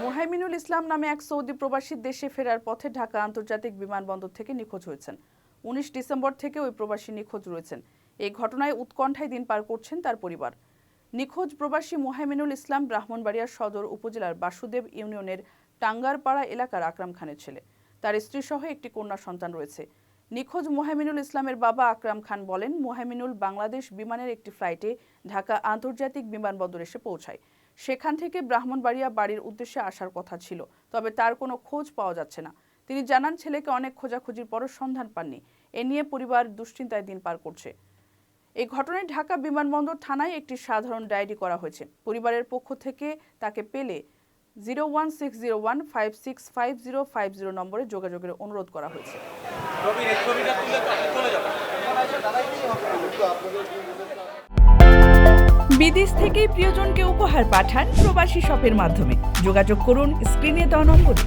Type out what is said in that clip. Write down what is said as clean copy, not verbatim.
মোহাইমিনুল ইসলাম নামে এক সৌদি প্রবাসী দেশে ফেরার পথে ঢাকা আন্তর্জাতিক বিমানবন্দর থেকে নিখোঁজ হয়েছেন। ১৯ ডিসেম্বর থেকে ওই প্রবাসী নিখোঁজ রয়েছেন। এই ঘটনায় উৎকণ্ঠায় দিন পার করছেন তার পরিবার। নিখোঁজ প্রবাসী মোহাইমিনুল ইসলাম ব্রাহ্মণবাড়িয়া সদর উপজেলার বাসুদেব ইউনিয়নের টাঙ্গারপাড়া এলাকার আকরাম খানের ছেলে। তার স্ত্রীসহ একটি কন্যা সন্তান রয়েছে। নিখোঁজ মোহাইমিনুল ইসলামের বাবা আকরাম খান বলেন, মোহাইমিনুল বাংলাদেশ বিমানের একটি ফ্লাইটে ঢাকা আন্তর্জাতিক বিমানবন্দর এসে পৌঁছায়। সেখান থেকে ব্রাহ্মণবাড়িয়া বাড়ির উদ্দেশ্যে আসার কথা ছিল, তবে তার কোনো খোঁজ পাওয়া যাচ্ছে না। তিনি জানান, ছেলেকে অনেক খোঁজাখুঁজির পরও সন্ধান পাননি। এ নিয়ে পরিবার দুশ্চিন্তায় দিন পার করছে। এই ঘটনায় ঢাকা বিমানবন্দর থানায় একটি সাধারণ ডায়েরি করা হয়েছে। পরিবারের পক্ষ থেকে তাকে পেলে 01601565050 নম্বরে যোগাযোগের অনুরোধ করা হয়েছে। বিদেশ থেকে প্রিয়জনকে উপহার পাঠান প্রবাসী শপের মাধ্যমে। যোগাযোগ করুন স্ক্রিনে দেওয়া নম্বরে।